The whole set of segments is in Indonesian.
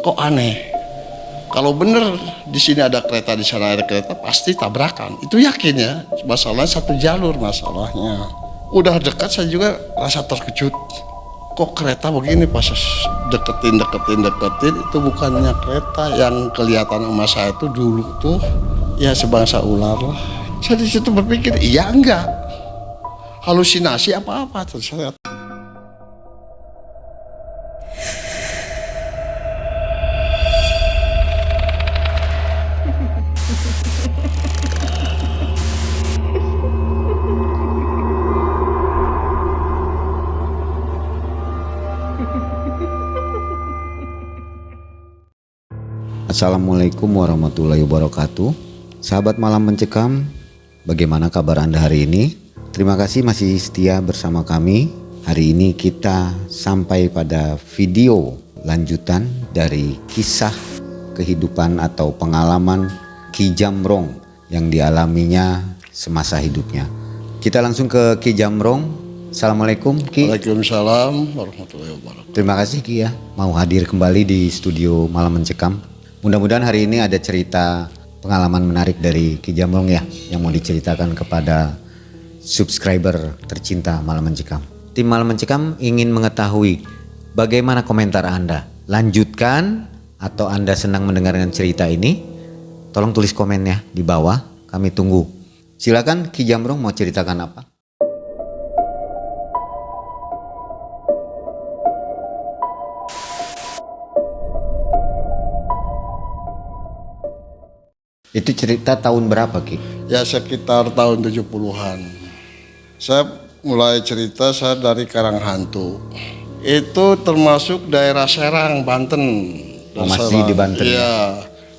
kok aneh. Kalau bener di sini ada kereta, di sana ada kereta, pasti tabrakan. Itu yakin ya. Masalahnya satu jalur masalahnya. Udah dekat saya juga rasa terkejut. Kok kereta begini pas deketin itu bukannya kereta. Yang kelihatan sama saya itu dulu tuh ya sebangsa ular lah. Saya di situ berpikir, iya enggak. Halusinasi apa-apa terus saya. Assalamualaikum warahmatullahi wabarakatuh. Sahabat Malam Mencekam, bagaimana kabar Anda hari ini? Terima kasih masih setia bersama kami. Hari ini kita sampai pada video lanjutan dari kisah kehidupan atau pengalaman Ki Jamrong yang dialaminya semasa hidupnya. Kita langsung ke Ki Jamrong. Assalamualaikum Ki. Waalaikumsalam warahmatullahi wabarakatuh. Terima kasih Ki ya mau hadir kembali di studio Malam Mencekam. Mudah-mudahan hari ini ada cerita pengalaman menarik dari Ki Jamrong ya yang mau diceritakan kepada subscriber tercinta Malam Mencekam. Tim Malam Mencekam ingin mengetahui bagaimana komentar Anda. Lanjutkan atau Anda senang mendengarkan cerita ini? Tolong tulis komennya di bawah, kami tunggu. Silakan Ki Jamrong mau ceritakan apa? Itu cerita tahun berapa Ki? Ya sekitar tahun 70-an. Saya mulai cerita saya dari Karanghantu. Itu termasuk daerah Serang, Banten. Masih di Banten ya? Iya.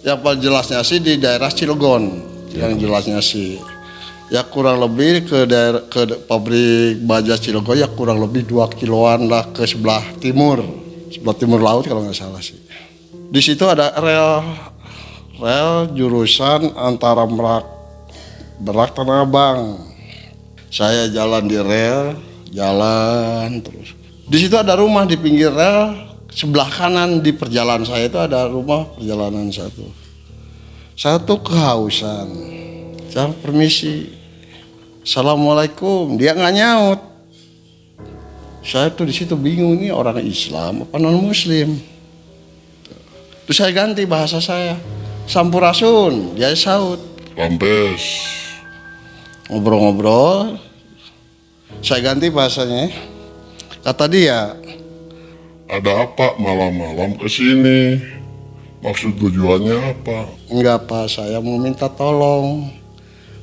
Yang paling jelasnya sih di daerah Cilegon. Yang jelasnya sih. Ya kurang lebih ke daerah ke pabrik baja Cilegon ya kurang lebih 2 kiloan lah ke sebelah timur. Sebelah timur laut kalau nggak salah sih. Di situ ada rel jurusan antara Merak Tanah Abang. Saya jalan di rel, jalan terus. Di situ ada rumah di pinggir rel, sebelah kanan di perjalanan saya itu ada rumah perjalanan satu. Saya tuh kehausan. Saya permisi. Assalamualaikum. Dia nggak nyaut. Saya tuh di situ bingung nih orang Islam apa non Muslim. Terus saya ganti bahasa saya. Sampurasun, dia saut. Lampes. Ngobrol-ngobrol, saya ganti bahasanya. Kata dia, Ada apa malam-malam kesini? Maksud tujuannya apa? enggak Pak, saya mau minta tolong.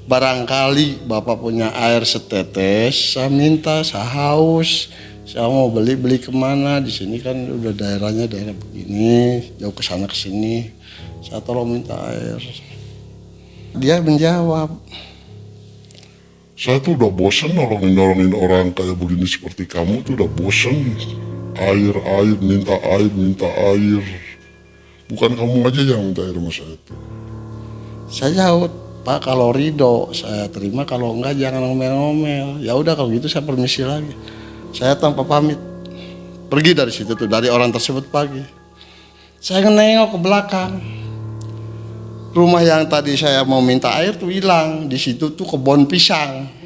Barangkali Bapak punya air setetes, saya minta, saya haus. Saya mau beli kemana? Di sini kan udah daerahnya daerah begini, jauh ke sana ke sini. Saya tolong minta air. Dia menjawab, Saya tuh udah bosen nolongin orang kayak begini seperti kamu tuh udah bosen. Air, minta air. Bukan kamu aja yang minta air sama saya tuh. saya jawab, Pak kalau ridho saya terima, kalau enggak jangan ngomel-ngomel. Ya udah kalau gitu saya permisi lagi. Saya tanpa pamit pergi dari situ tuh, dari orang tersebut pagi. Saya nengok ke belakang. Rumah yang tadi saya mau minta air tuh hilang. Di situ tuh kebun pisang.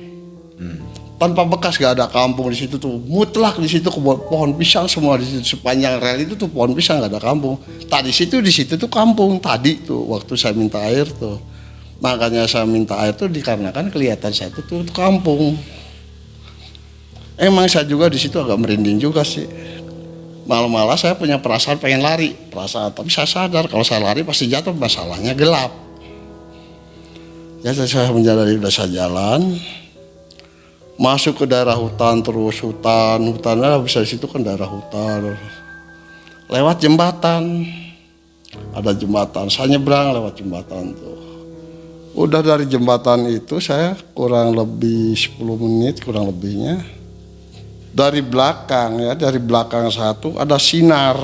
Tanpa bekas, gak ada kampung di situ tuh. Mutlak di situ pohon pisang semua di situ, sepanjang rel itu tuh pohon pisang, gak ada kampung. Tadi di situ tuh kampung tadi tuh waktu saya minta air tuh. Makanya saya minta air tuh dikarenakan kelihatan saya tuh kampung. Emang saya juga di situ agak merinding juga sih. Malah saya punya perasaan pengen lari, tapi saya sadar kalau saya lari pasti jatuh, masalahnya gelap. Ya saya menjalani, udah saya jalan, masuk ke daerah hutan, terus hutannya bisa di situ kan daerah hutan. Lewat jembatan, ada jembatan, saya nyebrang lewat jembatan tuh. Udah dari jembatan itu saya kurang lebih 10 menit kurang lebihnya. Dari belakang satu ada sinar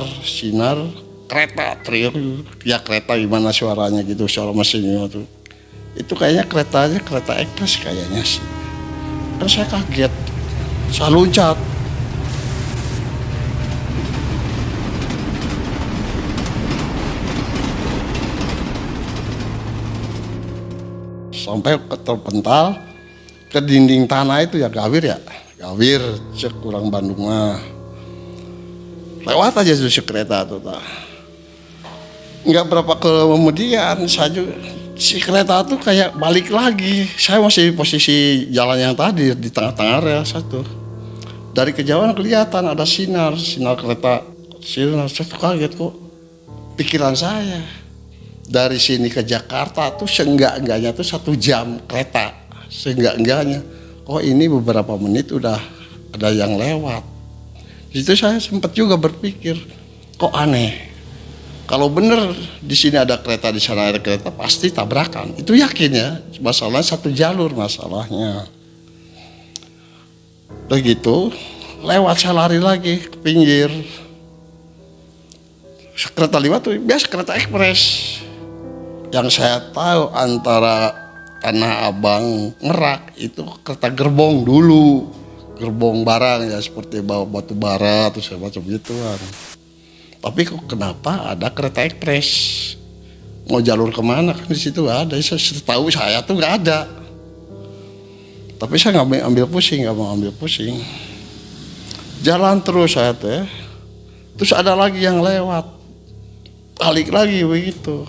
kereta teriak, ya kereta gimana suaranya gitu, suara mesinnya tuh. Itu kayaknya kereta ekspres kayaknya sih. Kan saya kaget, saya loncat. sampai terpental ke dinding tanah itu ya, gawir cek kurang Bandung mah. Lewat aja tuh si kereta tuh. Nggak berapa kemudian si kereta tuh kayak balik lagi. Saya masih posisi jalan yang tadi di tengah-tengah rel satu. Dari kejauhan kelihatan ada sinar kereta. Sinar, saya tuh kaget kok. Pikiran saya dari sini ke Jakarta tuh seenggak-enggaknya tuh 1 jam kereta. Seenggak-enggaknya. Oh ini beberapa menit udah ada yang lewat. Di situ saya sempat juga berpikir, kok aneh. Kalau bener di sini ada kereta, di sana ada kereta, pasti tabrakan. Itu yakin ya. Masalahnya 1 jalur masalahnya. Udah gitu, lewat saya lari lagi ke pinggir. Kereta lewat tuh biasa kereta ekspres. Yang saya tahu antara Tanah Abang Merak itu kereta gerbong dulu. Gerbong barang ya seperti bawa batu bara atau semacam gituan. Tapi kok kenapa ada kereta ekspres? Mau jalur kemana kan di situ ada. Setahu saya tuh nggak ada. Tapi saya nggak mau ambil pusing. Jalan terus saya tuh ya. Terus ada lagi yang lewat. Balik lagi begitu.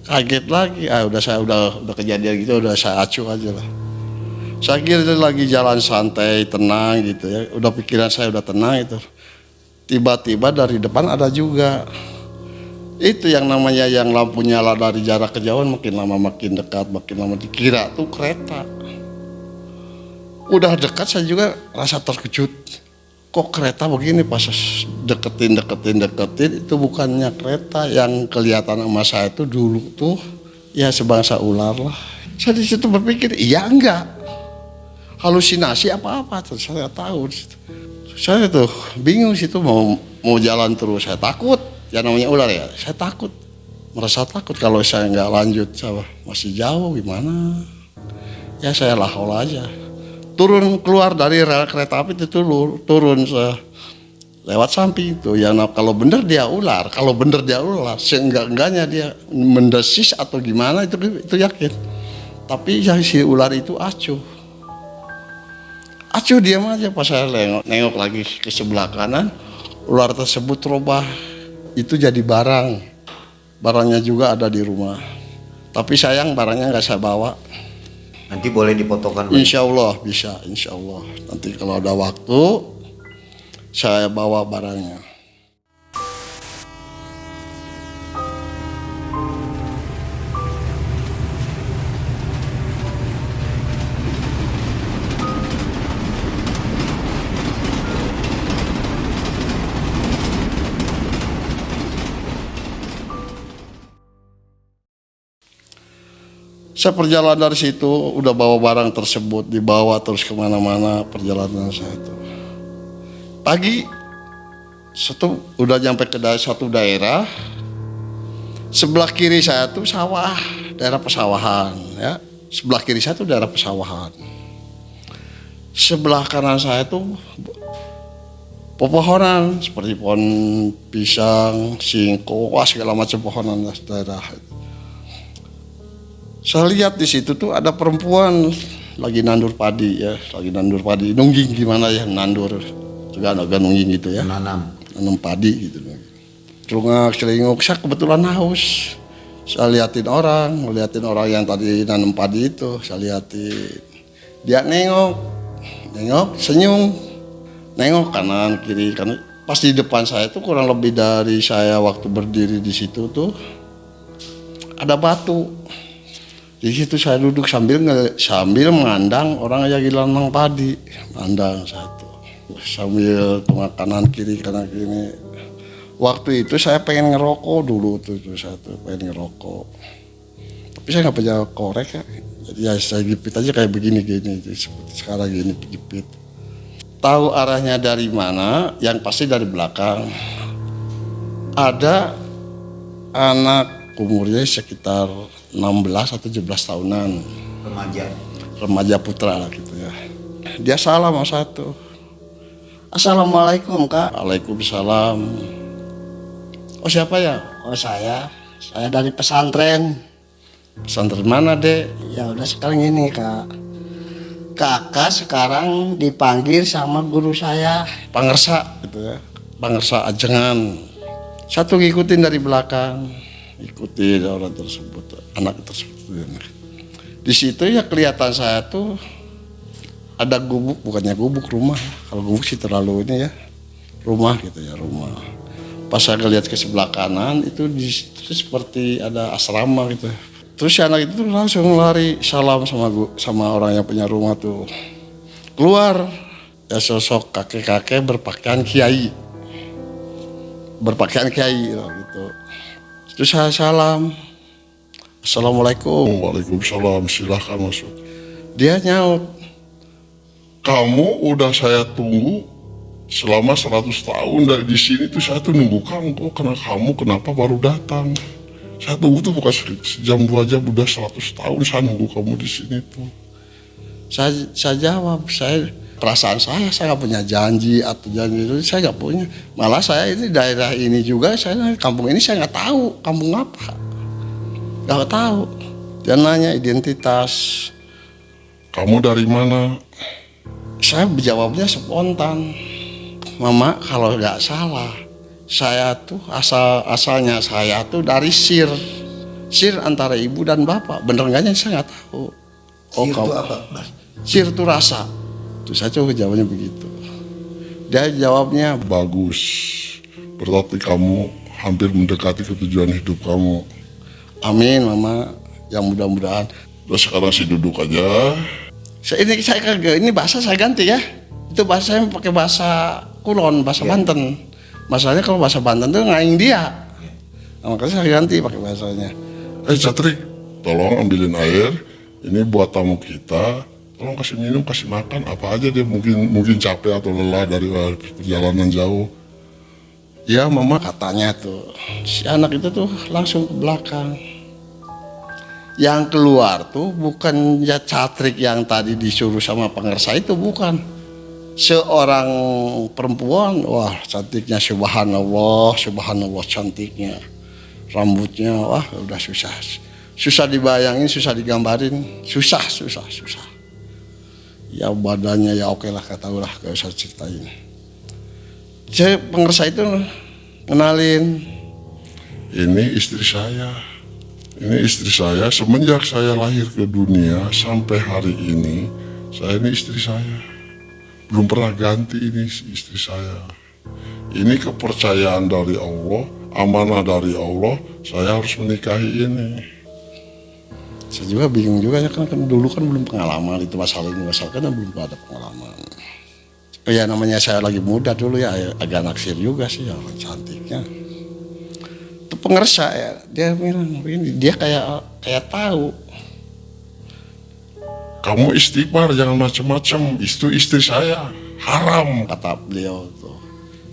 Kaget lagi. Udah kejadian gitu udah saya acuh aja lah. Saya kira lagi jalan santai, tenang gitu ya. Udah pikiran saya udah tenang itu. Tiba-tiba dari depan ada juga. Itu yang namanya yang lampu nyala dari jarak kejauhan makin lama makin dekat, makin lama dikira tuh kereta. Udah dekat saya juga rasa terkejut. Kok kereta begini pas deketin itu bukannya kereta. Yang kelihatan sama saya itu dulu tuh ya sebangsa ular lah. Saya di situ berpikir, iya enggak. Halusinasi apa-apa tuh saya tahu. Saya tuh bingung situ mau jalan terus, saya takut. Ya namanya ular ya, saya takut. Merasa takut kalau saya nggak lanjut, saya masih jauh gimana. Ya saya lahol aja. Turun keluar dari rel kereta api itu turun saya. Lewat samping itu. Ya kalau bener dia ular, seenggak-enggaknya dia mendesis atau gimana itu yakin. Tapi yang si ular itu acuh diam aja. Pas saya nengok lagi ke sebelah kanan, ular tersebut rubah itu jadi barangnya juga ada di rumah, tapi sayang barangnya nggak saya bawa. Nanti boleh difotokan? Insya Allah bisa, insya Allah nanti kalau ada waktu saya bawa barangnya. Saya perjalanan dari situ udah bawa barang tersebut, dibawa terus kemana-mana perjalanan saya itu. Pagi udah nyampe ke satu daerah, sebelah kiri saya tuh sawah, daerah pesawahan ya. Sebelah kiri saya tuh daerah pesawahan. Sebelah kanan saya tuh pepohonan seperti pohon pisang, singko, segala macam pohonan daerah. Saya lihat di situ tuh ada perempuan lagi nandur padi ya, nungging gimana ya nandur, juga agak nungging gitu ya. Nanam padi gitu. Celungak celinguk, saya kebetulan haus. Saya liatin orang yang tadi nanam padi itu, saya liatin. Dia nengok, senyum, nengok kanan kiri, kan pas di depan saya tuh kurang lebih dari saya waktu berdiri di situ tuh ada batu. Di situ saya duduk sambil memandang orang yang lagi nanam padi, mandang satu sambil tengah kanan kiri. Waktu itu saya pengen ngerokok dulu pengen ngerokok, tapi saya nggak punya korek ya, jadi ya saya jepit aja kayak begini seperti sekarang gini jepit. Tahu arahnya dari mana? Yang pasti dari belakang. Ada anak umurnya sekitar 16 atau 17 tahunan. Remaja putra lah gitu ya. Dia salam sama satu. Assalamualaikum Kak. Waalaikumsalam. Oh siapa ya? Oh saya dari pesantren. Pesantren mana, Dek? Ya udah sekarang ini Kak. Kakak sekarang dipanggil sama guru saya. Pangersa gitu ya. Pangersa Ajengan. Satu ngikutin dari belakang, ikuti orang tersebut, anak tersebut. Di situ ya kelihatan saya tuh ada gubuk, bukannya gubuk, rumah. Kalau gubuk sih terlalu ini ya, rumah gitu ya, rumah. Pas saya lihat ke sebelah kanan itu di situ seperti ada asrama gitu. Terus si anak itu tuh langsung lari salam sama orang yang punya rumah tuh. Keluar ya sosok kakek-kakek berpakaian kiai. Berpakaian kiai gitu. Terus saya salam. Assalamualaikum. Waalaikumsalam, silahkan masuk. Dia nyaut. Kamu udah saya tunggu selama 100 tahun dari di sini tuh saya tuh nunggu kamu. Kok karena kamu kenapa baru datang? Saya tunggu tuh bukan sejam 2 jam, udah 100 tahun saya nunggu kamu di sini tuh. Saya jawab, perasaan saya nggak punya janji atau janji itu saya nggak punya. Malah saya ini daerah ini juga, kampung ini saya nggak tahu kampung apa, nggak tahu. Dia nanya identitas. Kamu dari mana? Saya jawabnya spontan. Mama, kalau nggak salah, saya tuh asalnya saya tuh dari Sir antara ibu dan bapak. Bener nggaknya saya nggak tahu. Sir itu apa? Sir itu rasa. Tuh saya coba jawabnya begitu. Dia jawabnya, Bagus. Berarti kamu hampir mendekati ketujuan hidup kamu. amin mama, yang mudah-mudahan. Udah sekarang sih duduk aja. Ini bahasa saya ganti ya. Itu bahasa saya pakai bahasa Kulon, bahasa Banten. Masalahnya kalau bahasa Banten tuh ngaing dia. Nah, makanya saya ganti pakai bahasanya. Catrik, tolong ambilin air. Ini buat tamu kita. Tolong kasih minum, kasih makan, apa aja dia mungkin capek atau lelah dari perjalanan jauh. Ya mama katanya tuh, si anak itu tuh langsung ke belakang. Yang keluar tuh bukan ya Catrik yang tadi disuruh sama pengersa itu, bukan. Seorang perempuan, wah cantiknya, subhanallah cantiknya. Rambutnya, wah udah susah dibayangin, susah digambarin, susah. Ya badannya ya oke lah, ketahulah, gak usah ceritain. Saya pengersa itu kenalin. Ini istri saya semenjak saya lahir ke dunia sampai hari ini, ini istri saya. Belum pernah ganti ini istri saya. Ini kepercayaan dari Allah, amanah dari Allah, saya harus menikahi ini. Saya juga bingung juga ya, kan dulu kan belum pengalaman itu masalah kan belum ada pengalaman. Ya namanya saya lagi muda dulu ya, agak naksir juga sih ya, orang cantiknya. Itu pengersa ya, dia bilang ini dia kayak tahu. Kamu istighfar, jangan macam-macam. Itu istri saya, haram. Kata beliau tuh.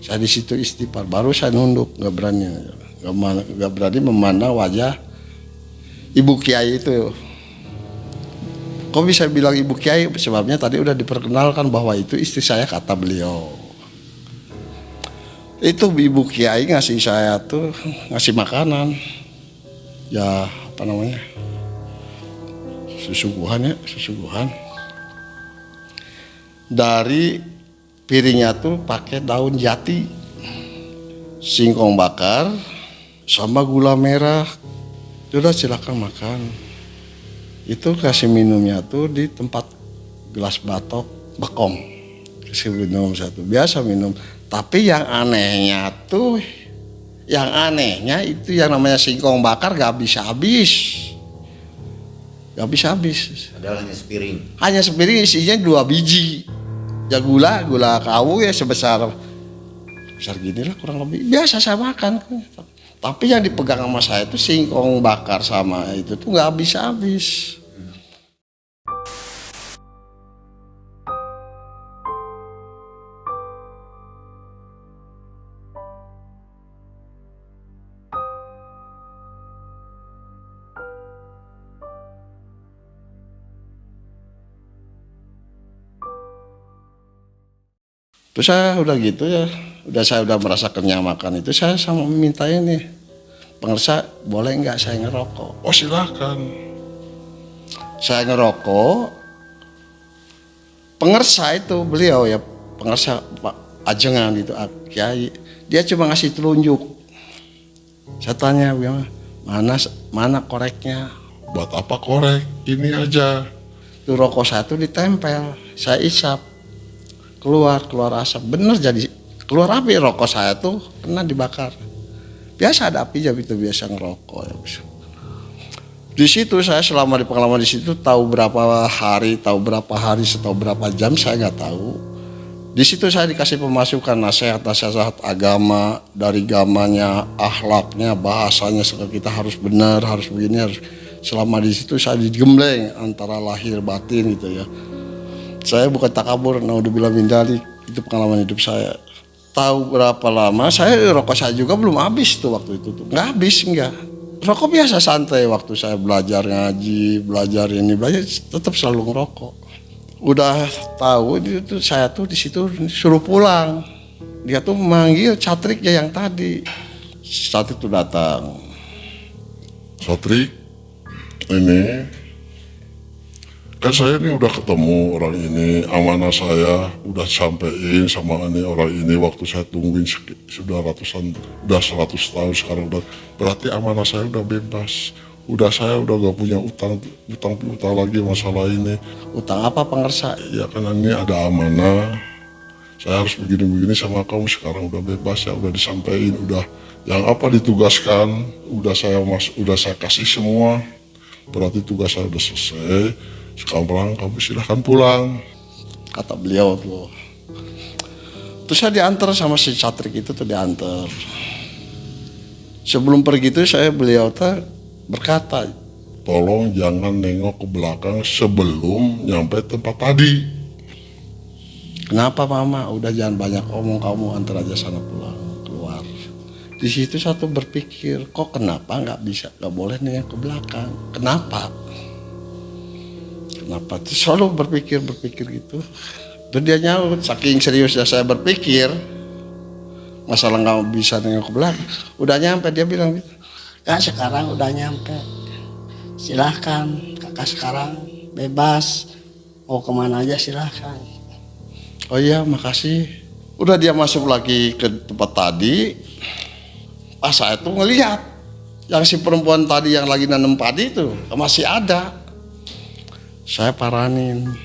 Saya di situ istighfar, baru saya nunduk, nggak berani memandang wajah ibu kiai itu. Kok bisa bilang ibu kiai? Sebabnya tadi udah diperkenalkan bahwa itu istri saya, kata beliau. Itu ibu kiai ngasih saya tuh, ngasih makanan. Ya apa namanya? Susuguhan. Dari piringnya tuh pakai daun jati, singkong bakar, sama gula merah. Udah silakan makan. Itu kasih minumnya tuh di tempat gelas batok bekong. Kasih minum satu, biasa minum. Tapi yang anehnya itu yang namanya singkong bakar gak habis-habis. Padahal hanya sepiring. Hanya sepiring isinya 2 biji. Ya gula kawu ya sebesar gini lah kurang lebih. Biasa saya makan. Tapi yang dipegang sama saya itu singkong bakar sama itu tuh nggak habis-habis. Terus saya udah gitu ya, saya udah merasa kenyang makan itu, saya sama minta ini, pengersa boleh nggak saya ngerokok? Oh silahkan. saya ngerokok, pengersa itu beliau ya, pengersa Pak Ajengan gitu, Kiai, dia cuma ngasih telunjuk. Saya tanya, mana koreknya? Buat apa korek? Ini aja. Tuh rokok saya tuh ditempel, saya isap, keluar asap, bener jadi keluar api. Rokok saya tuh kena dibakar. Biasa ada api jadi itu biasa ngerokok ya. Di situ saya selama di pengalaman di situ tahu berapa hari, tahu berapa jam saya nggak tahu. Di situ saya dikasih pemasukan nasihat agama, dari agamanya, akhlaknya, bahasanya, kita harus benar, harus begini, harus. Selama di situ saya digembleng antara lahir batin gitu ya. Saya bukan takabur, naudzubillah min dzalik, itu pengalaman hidup saya. Tahu berapa lama rokok saya juga belum habis tuh waktu itu tuh, nggak habis enggak. Rokok biasa santai waktu saya belajar ngaji, belajar tetap selalu ngerokok. Udah tahu itu saya tuh di situ suruh pulang. Dia tuh manggil catriknya yang tadi. Satrik tuh datang. Satrik, ini kan saya ini udah ketemu orang ini, amanah saya udah sampein sama ini orang ini waktu saya tungguin sudah 100 tahun sekarang udah, berarti amanah saya udah bebas, saya udah gak punya utang lagi masalah ini. Utang apa pengersa? Ya kan ini ada amanah, saya harus begini sama kamu, sekarang udah bebas ya, udah disampaikan, udah yang apa ditugaskan udah saya kasih semua, berarti tugas saya udah selesai. Sekarang kamu silahkan pulang, kata beliau tuh. Terus saya diantar sama si Catrik itu tuh diantar. Sebelum pergi tuh beliau tuh berkata, tolong jangan nengok ke belakang sebelum nyampe tempat tadi. Kenapa mama? Udah jangan banyak omong, kamu antar aja sana pulang, keluar. Di situ satu berpikir, kok kenapa nggak boleh nengok ke belakang? Kenapa? Terus selalu berpikir gitu. Terus dia nyaut, saking seriusnya saya berpikir, masalah nggak bisa nengok ke belakang. Udah nyampe dia bilang gitu. Kak sekarang udah nyampe, silahkan kakak sekarang bebas, mau kemana aja silahkan. Oh iya makasih. Udah dia masuk lagi ke tempat tadi, pas saya tuh ngelihat yang si perempuan tadi yang lagi nanam padi itu masih ada. Saya paranin,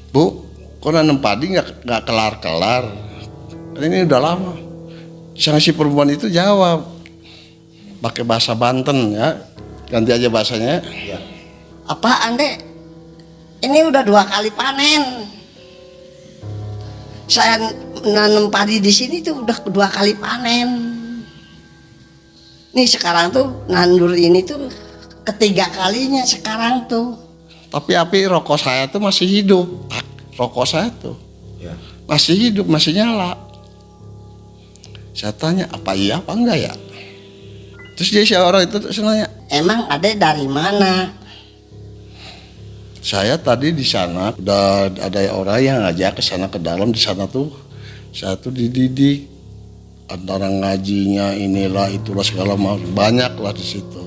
Bu, kok nanam padi nggak kelar. Ini udah lama. Sang si perempuan itu jawab pakai bahasa Banten ya, ganti aja bahasanya. Apaan dek? Ini udah 2 kali panen. Saya nanam padi di sini tuh udah 2 kali panen. Nih sekarang tuh nandur ini tuh ketiga kalinya sekarang tuh. Tapi api rokok saya tuh masih hidup. Rokok saya tuh masih hidup, masih nyala. Saya tanya, apa iya apa enggak ya? Terus dia si orang itu terus nanya, emang ada dari mana? saya tadi di sana udah ada orang yang ngajak ke sana ke dalam. Di sana tuh saya tuh dididik antara ngajinya inilah itulah segala macam, banyak lah di situ.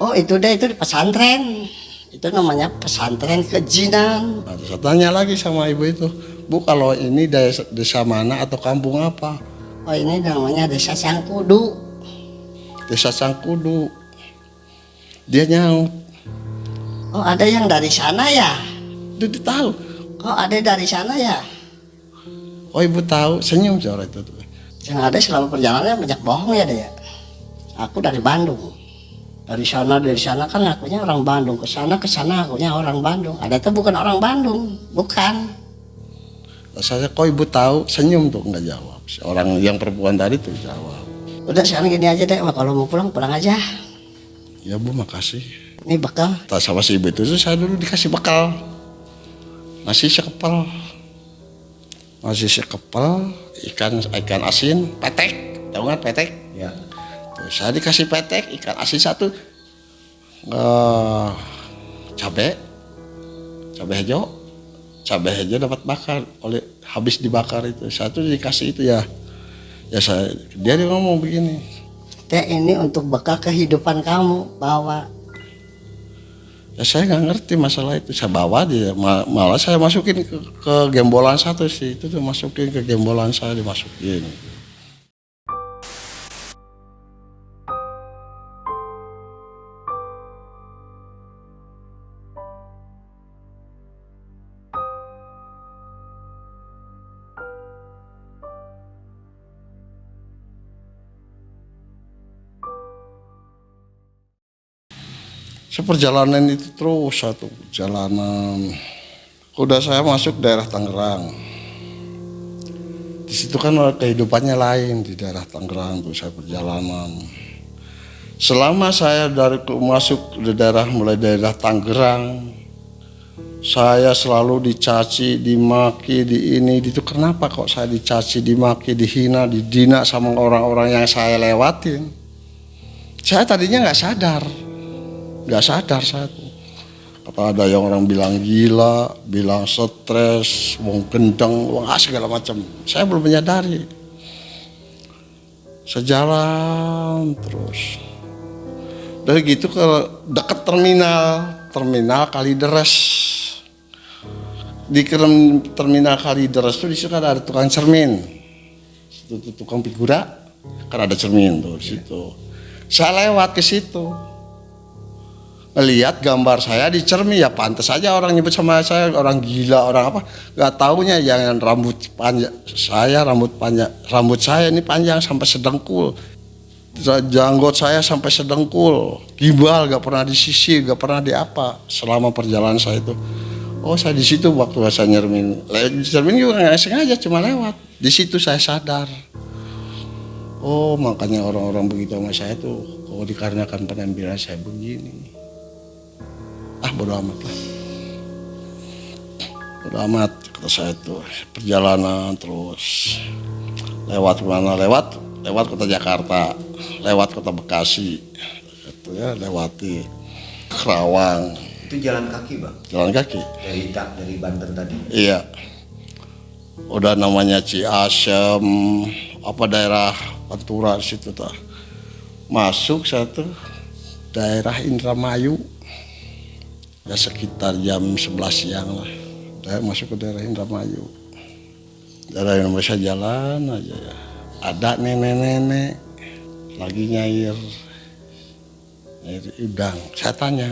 Oh itu di pesantren. Itu namanya pesantren kejinan. Nah, saya tanya lagi sama ibu itu, Bu, kalau ini desa mana atau kampung apa? Oh ini namanya desa Sangkudu. Desa Sangkudu. Dia nyaut, Oh ada yang dari sana ya? dia tahu. Oh ada dari sana ya? Oh ibu tahu, senyum orang itu tuh. Yang ada selama perjalanan banyak bohong ya deh ya. Aku dari Bandung. Dari sana kan akunya orang Bandung, ke sana akunya orang Bandung. Ada tuh bukan orang Bandung, bukan. Saya kok ibu tahu, senyum tuh nggak jawab. Orang yang perempuan tadi tuh jawab. Udah sekarang gini aja deh, kalau mau pulang aja. Ya Bu makasih. Ini bekal. Tak sama si ibu itu saya dulu dikasih bekal. Nasi sekepal, ikan asin, petek, tahu nggak petek? Ya. Tuh, saya dikasih petek, ikan asin 1, cabai hijau dapat bakar, habis dibakar itu. Satu dikasih itu ya dia ngomong begini. Teh ini untuk bekal kehidupan kamu, bawa. Ya saya nggak ngerti masalah itu, saya bawa dia, malah saya masukin ke gembolan satu sih, itu tuh masukin ke gembolan saya, dimasukin. Seperjalanan itu terus satu perjalanan. Udah saya masuk daerah Tangerang. Di situ kan kehidupannya lain di daerah Tangerang tuh saya perjalanan. Selama saya masuk di daerah mulai daerah Tangerang, saya selalu dicaci, dimaki, di ini, itu kenapa kok saya dicaci, dimaki, dihina, didina sama orang-orang yang saya lewatin. Saya tadinya nggak sadar saya tuh. Kata ada yang orang bilang gila, bilang stres, wong gendeng, wong segala macam. Saya belum menyadari. Sejalan terus. Dari gitu ke dekat terminal Kalideres. Di terminal Kalideres tuh di situ kan ada tukang cermin. Situ tukang figura, kan ada cermin tuh di situ. Saya lewat ke situ. Melihat gambar saya di cermin, ya pantas saja orang nyebut sama saya orang gila, orang apa, nggak taunya yang rambut panjang saya, rambut saya ini panjang sampai sedengkul, janggut saya sampai sedengkul, gimbal nggak pernah disisir, nggak pernah diapa selama perjalanan saya itu. Oh saya di situ waktu saya nyermin, cermin juga nggak sengaja, cuma lewat di situ saya sadar. Oh makanya orang-orang begitu sama saya tuh, oh dikarenakan penampilan saya begini. Bodo amat lah. Bodo amat kata saya tuh. Perjalanan terus. Lewat kemana? Lewat kota Jakarta. Lewat kota Bekasi. Itu ya, lewati Kerawang. Itu jalan kaki Bang? Jalan kaki. Dari Banten tadi? Iya. Udah namanya Ciasem, apa daerah Pantura di situ tuh. Masuk satu daerah Indramayu. Ya sekitar jam 11 siang lah. Saya masuk ke daerah Indramayu. Daerah Indramayu saya jalan aja ya. Ada nenek-nenek lagi nyair udang. Saya tanya,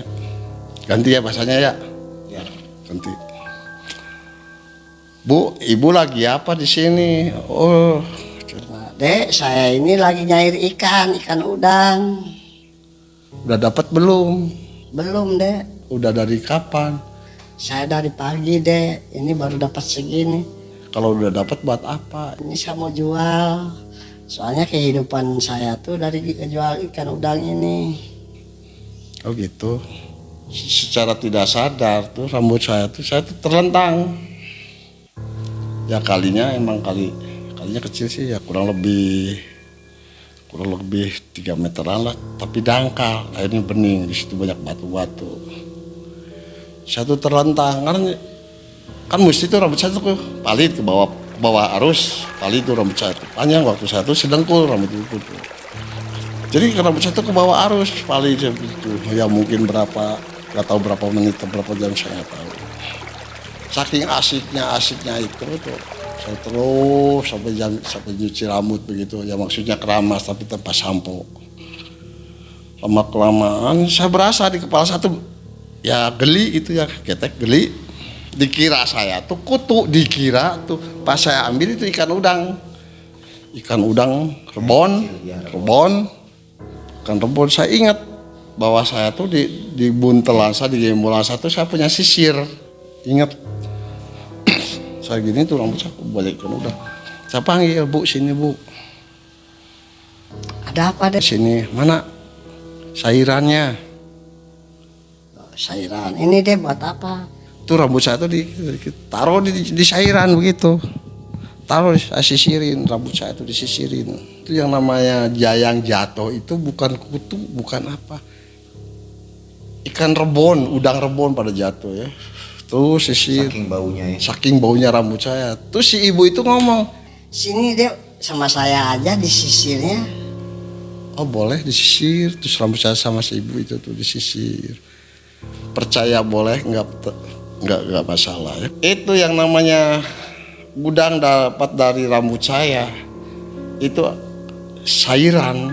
ganti ya bahasanya ya? Ya. Ganti. Bu, ibu lagi apa di sini? Oh, Dek, saya ini lagi nyair ikan udang. udah dapat belum? Belum, Dek. Udah dari kapan? Saya dari pagi, Dek. Ini baru dapat segini. Kalau udah dapat buat apa? Ini saya mau jual. Soalnya kehidupan saya tuh dari jual ikan udang ini. Oh gitu. Secara tidak sadar tuh rambut saya tuh terlentang. Ya kalinya kecil sih ya kurang lebih 3 meteran lah, tapi dangkal, airnya bening, di situ banyak batu-batu. Saya tuh terlentang karena kan mesti tuh rambut saya tuh palit ke bawah arus, palit tuh rambut saya tuh panjang, waktu saya tuh sedengkul rambut itu tuh. Jadi rambut saya tuh ke bawah arus, palit itu ya mungkin nggak tahu berapa menit atau berapa jam saya nggak tahu. Saking asiknya itu tuh. Saya terus sampai nyuci rambut begitu, ya maksudnya keramas tapi tanpa sampo. Lama kelamaan saya berasa di kepala satu ya geli itu ya, ketek geli. Dikira saya tuh kutu, dikira tuh pas saya ambil itu ikan udang rebon. Ikan rebon. Saya ingat bahwa saya tuh di buntelan saya, di gembolan satu saya punya sisir, ingat. Saya gini tuh rambut saya balikkan udah. Saya panggil, Bu, sini Bu. Ada apa, Dek? Sini, mana sairannya? Sairan. Ini, Dek, buat apa? Tuh rambut saya tuh taruh di sairan begitu. Taruh, saya sisirin, rambut saya tuh disisirin. Itu yang namanya jayang jatuh itu bukan kutu, bukan apa. Ikan rebon, udang rebon pada jatuh ya. Tuh sisir. Saking baunya rambut saya. Terus si ibu itu ngomong, sini Dek, sama saya aja disisirnya. Oh boleh disisir. Terus rambut saya sama si ibu itu tuh disisir. percaya boleh, nggak masalah. Itu yang namanya gudang dapat dari rambut saya. Itu sayuran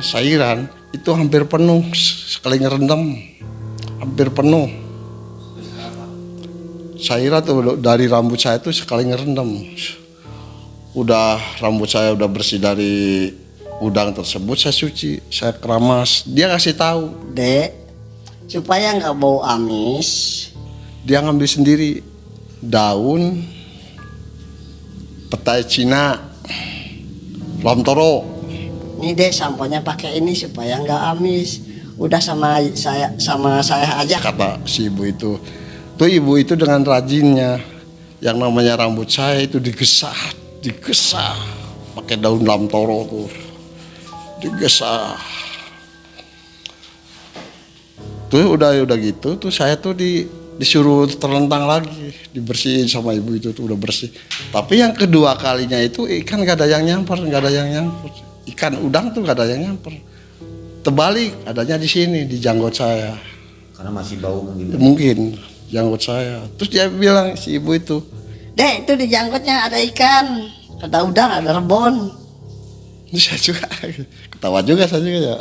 itu hampir penuh sekali ngerendam, hampir penuh. Sayuran tuh dari rambut saya tuh sekali ngerendam. Udah rambut saya udah bersih dari udang tersebut, saya cuci, saya keramas. Dia kasih tahu, Dek, supaya nggak bau amis, dia ngambil sendiri daun petai Cina, lomtoro. nih Dek samponya pakai ini supaya nggak amis. Udah sama saya aja. Kata si ibu itu. Tuh ibu itu dengan rajinnya, yang namanya rambut saya itu digesah pakai daun lomtoro tuh. Digesah. Tuh udah gitu tuh saya tuh disuruh terlentang lagi, dibersihin sama ibu itu tuh udah bersih. Tapi yang kedua kalinya itu ikan gak ada yang nyamper. Ikan udang tuh gak ada yang nyamper. Terbalik, adanya di sini di janggut saya. Karena masih bau Mungkin janggut saya. Terus dia bilang si ibu itu, Dek, itu di janggutnya ada ikan, ada udang, ada rebon. ini saya juga ketawa juga saya juga ya.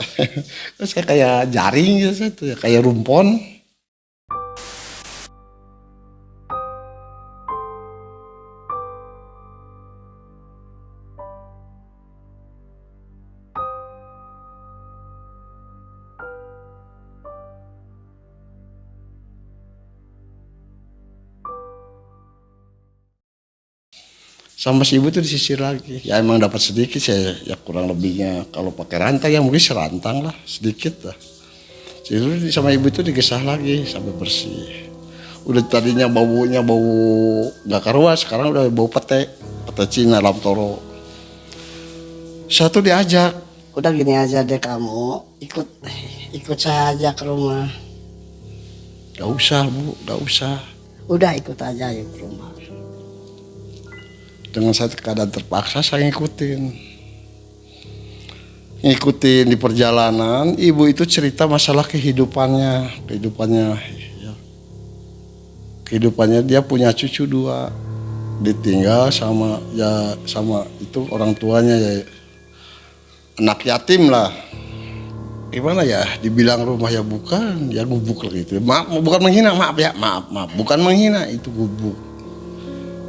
Terus saya kayak jaring gitu saya tuh ya, kayak rumpon. Sama si ibu tuh disisir lagi. Ya emang dapat sedikit saya, ya kurang lebihnya. Kalau pakai rantai ya mungkin serantang lah, sedikit lah. Jadi sama ibu itu digesah lagi sampai bersih. Udah tadinya baunya bau nggak karuan, sekarang udah bau pete Cina, lomtoro. Saya tuh diajak. Udah gini aja deh kamu, ikut saya aja ke rumah. Gak usah bu, gak usah. Udah ikut aja yuk ke rumah. Dengan saya keadaan terpaksa saya ngikutin di perjalanan. Ibu itu cerita masalah kehidupannya ya. Kehidupannya dia punya cucu 2, ditinggal sama itu orang tuanya ya, anak yatim lah. Gimana ya, dibilang rumah ya bukan, ya gubuk lah gitu. Maaf, bukan menghina, maaf, bukan menghina, itu gubuk.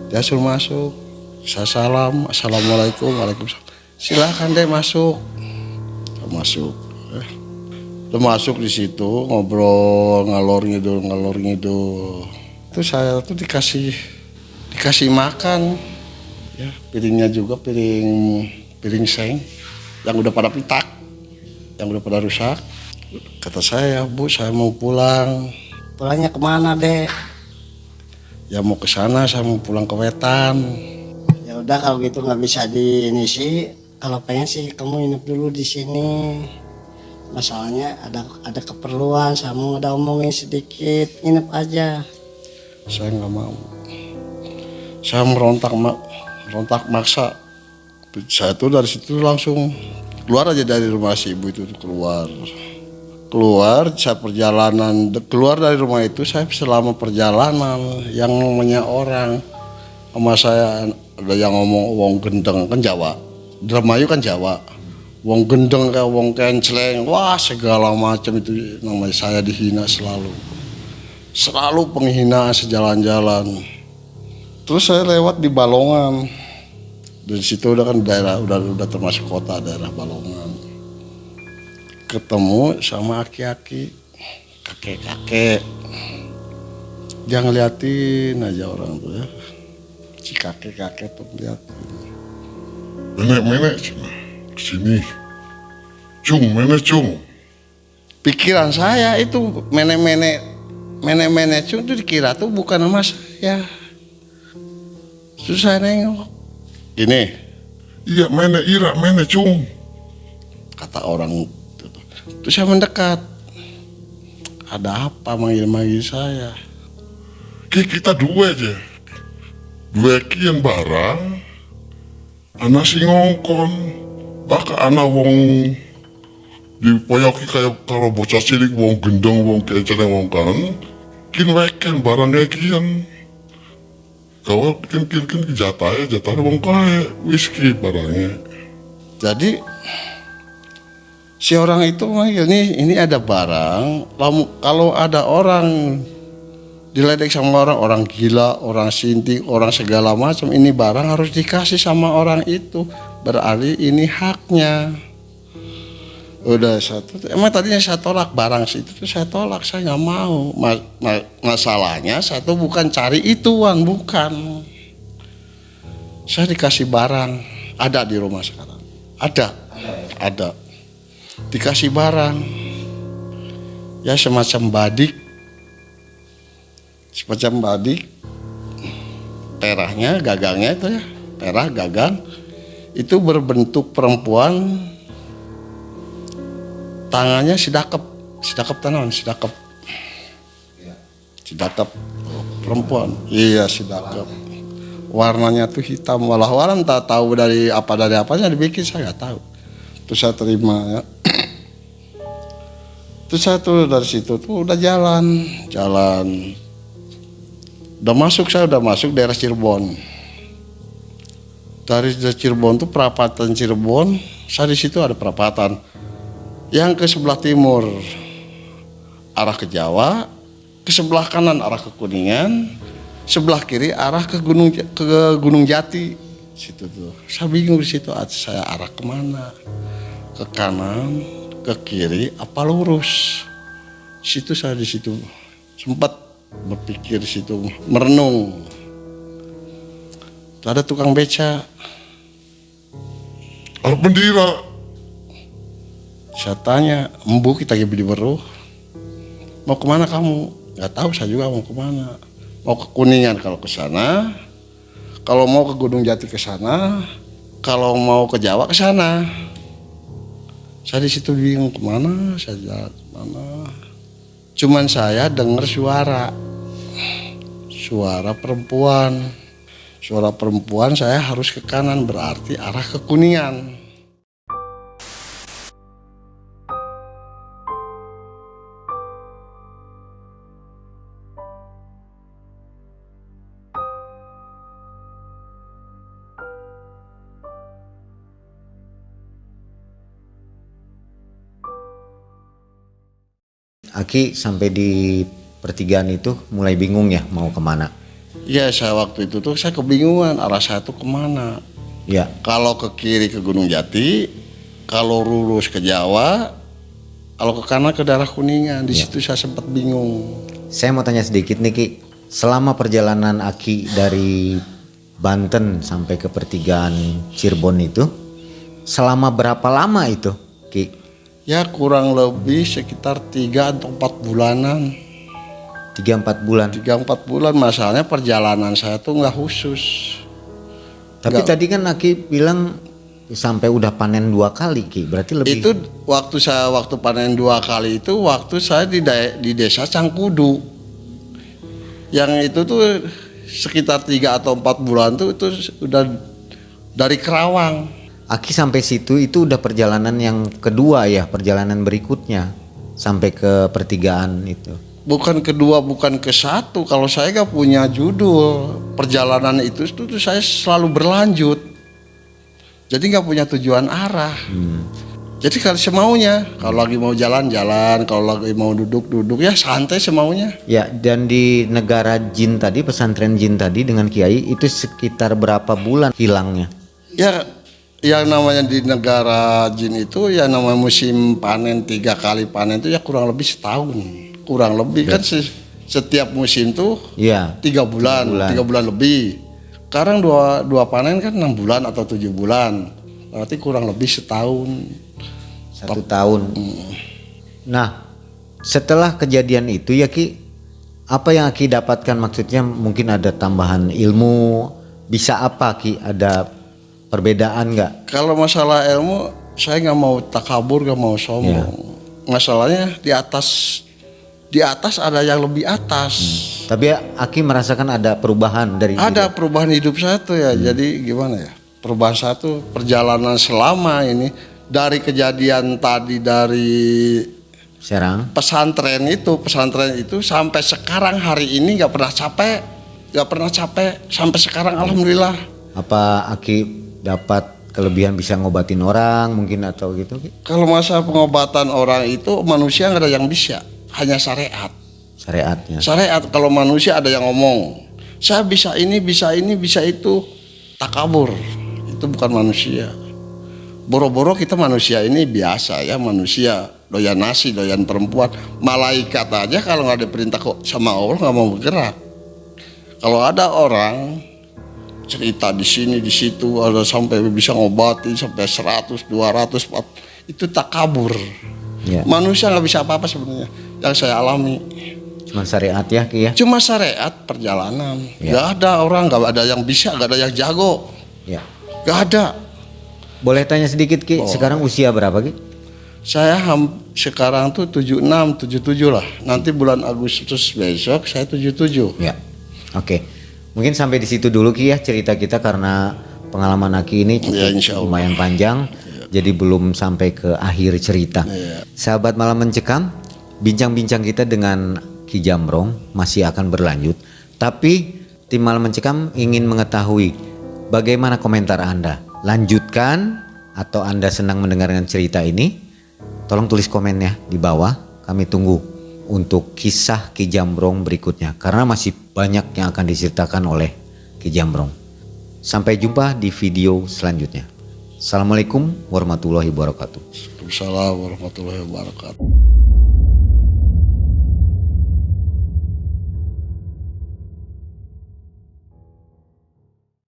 Dia suruh masuk. Saya salam, assalamualaikum, waalaikumsalam. Silakan deh masuk. Udah masuk di situ ngobrol ngalor ngidul. Itu saya tuh dikasih makan. Ya, piringnya juga piring seng yang udah pada pitak, yang udah pada rusak. Kata saya, Bu, saya mau pulang. Pulangnya kemana deh? Ya mau ke sana, saya mau pulang ke Wetan. Ya udah kalau gitu nggak bisa di ini sih. Kalau pengen sih kamu nginep dulu di sini. Masalahnya ada keperluan, sama ada omongin sedikit, nginep aja. Saya nggak mau. Saya merontak maksa. Saya tuh dari situ langsung keluar aja dari rumah si ibu itu, keluar. Saya keluar dari rumah itu, saya selama perjalanan yang namanya orang sama saya. Ada yang ngomong wong gendeng kan Jawa, Dramayu kan Jawa, wong gendeng kayak wong kenceleng, wah segala macam itu namanya. Saya dihina selalu penghinaan sejalan-jalan. Terus saya lewat di Balongan, dari situ udah kan daerah udah termasuk kota daerah Balongan. Ketemu sama aki-aki, kakek-kakek, jangan liatin aja orang tuh ya. Si kakek-kakek tuh lihat. Menek kesini. Cung. Pikiran Saya itu menek cung itu dikira tuh bukan sama saya. Susah nengok. Gini. Iya menek cung. Kata orang itu. Terus saya mendekat. Ada apa manggil saya? Kita dua aja. Dua kian barang, anak si ngongkon, baka anak wong dipoyoki kayak kalau bocah cilik wong gendong wong kenceleng wong kan, kin weken barangnya kian. Kau kin jatahnya bang kae whisky barangnya. Jadi si orang itu ini ada barang, kalau ada orang diledek sama orang gila, orang sinting, orang segala macam, ini barang harus dikasih sama orang itu, berarti ini haknya. Udah satu, emang tadinya saya tolak barang situ tuh saya tolak, saya nggak mau. Masalahnya satu bukan cari ituan, bukan. Saya dikasih barang, ada di rumah sekarang, ada. Dikasih barang, ya semacam badik, perahnya, gagangnya itu ya, perah, gagang, itu berbentuk perempuan. Tangannya sidakep tanaman, sidakep perempuan, iya sidakep. Warnanya tuh hitam, walau tak tahu dari apanya dibikin, saya nggak tahu. Terus saya terima ya. Terus saya tuh dari situ tuh udah jalan, saya udah masuk daerah Cirebon. Dari Cirebon tuh perapatan Cirebon, saya di situ ada perapatan. Yang ke sebelah timur arah ke Jawa, ke sebelah kanan arah ke Kuningan, sebelah kiri arah ke Gunung Jati. Situ tuh, saya bingung di situ. Saya arah kemana? Ke kanan, ke kiri, apa lurus? Situ saya di situ sempat berpikir di situ, merenung. Ada tukang beca. Ada bendera. Saya tanya, "Embu kita lagi beli beruh. Mau kemana kamu?" Nggak tahu saya juga mau kemana. Mau ke Kuningan kalau ke sana, kalau mau ke Gunung Jati ke sana, kalau mau ke Jawa ke sana. Saya di situ bingung kemana, saya jalan kemana. Cuman saya dengar suara perempuan. Suara perempuan, saya harus ke kanan, berarti arah ke Kuningan. Aki sampai di pertigaan itu mulai bingung ya mau kemana? Iya, saya waktu itu tuh saya kebingungan arah saya tuh kemana. Ya, Kalau ke kiri ke Gunung Jati, kalau lurus ke Jawa, kalau ke kanan ke daerah Kuningan. Di situ saya sempat bingung. saya mau tanya sedikit nih Ki. Selama perjalanan Aki dari Banten sampai ke pertigaan Cirebon itu, selama berapa lama itu Ki? Ya kurang lebih sekitar 3 atau 4 bulanan. 3-4 bulan. 3-4 bulan, masalahnya perjalanan saya tuh nggak khusus. Tapi Nggak. tadi kan Aki bilang sampai udah panen 2 kali Ki, berarti lebih. Itu waktu panen 2 kali itu waktu saya di desa Cangkudu. Yang itu tuh sekitar 3 atau 4 bulan tuh itu udah dari Kerawang. Aki sampai situ itu udah perjalanan yang kedua ya, perjalanan berikutnya sampai ke pertigaan itu. Bukan kedua, bukan ke satu. Kalau saya gak punya judul, perjalanan itu tuh saya selalu berlanjut. Jadi gak punya tujuan arah. Jadi kalau semaunya, kalau lagi mau jalan-jalan, kalau lagi mau duduk-duduk ya santai semaunya. Ya, dan di negara jin tadi, pesantren jin tadi dengan Kiai itu sekitar berapa bulan hilangnya? Ya, yang namanya di negara jin itu ya namanya musim panen 3 kali panen itu ya kurang lebih setahun. Kurang lebih kan setiap musim tuh Iya. 3 bulan, 3 bulan lebih. Sekarang dua panen kan 6 bulan atau 7 bulan. Berarti kurang lebih setahun. 1 tahun. Nah, setelah kejadian itu ya Ki, apa yang Ki dapatkan, maksudnya mungkin ada tambahan ilmu, bisa apa Ki, ada perbedaan nggak? Kalau masalah ilmu, saya nggak mau takabur, nggak mau sombong. Masalahnya di atas ada yang lebih atas. Tapi ya, Aki merasakan ada perubahan dari Ada perubahan hidup saya tuh ya. Jadi gimana ya? Perubahan saya tuh perjalanan selama ini dari kejadian tadi dari Serang. pesantren itu sampai sekarang hari ini nggak pernah capek sampai sekarang, alhamdulillah. Apa Aki dapat kelebihan bisa ngobatin orang mungkin atau gitu Ki? Kalau masalah pengobatan orang itu manusia nggak ada yang bisa, hanya syariat. Syariatnya. Syariat. Kalau manusia ada yang ngomong, saya bisa ini, bisa itu, takabur. Itu bukan manusia. Boro-boro kita manusia ini biasa ya, manusia doyan nasi, doyan perempuan. Malaikat aja kalau nggak ada perintah kok sama Allah nggak mau bergerak. Kalau ada orang cerita di sini di situ ada sampai bisa ngobati sampai 100, 200, 400, itu takabur. Ya. Manusia nggak bisa apa-apa sebenarnya. Yang saya alami Cuma syariat ya Ki ya. cuma syariat perjalanan. Ya. Nggak ada orang, nggak ada yang bisa, nggak ada yang jago, Ya. nggak ada. Boleh tanya sedikit Ki, sekarang usia berapa Ki? Saya sekarang tuh 76, 77 lah. Nanti bulan Agustus besok saya 77. Ya. Oke. Mungkin sampai di situ dulu Ki ya cerita kita karena pengalaman Aki ini cukup Ya, insya Allah. lumayan panjang. Jadi belum sampai ke akhir cerita. Sahabat Malam Mencekam, bincang-bincang kita dengan Ki Jamrong masih akan berlanjut. Tapi tim Malam Mencekam ingin mengetahui bagaimana komentar Anda. Lanjutkan atau Anda senang mendengarkan cerita ini? Tolong tulis komennya di bawah. Kami tunggu untuk kisah Ki Jamrong berikutnya karena masih banyak yang akan diceritakan oleh Ki Jamrong. Sampai jumpa di video selanjutnya. Assalamualaikum warahmatullahi wabarakatuh. Waalaikumsalam warahmatullahi wabarakatuh.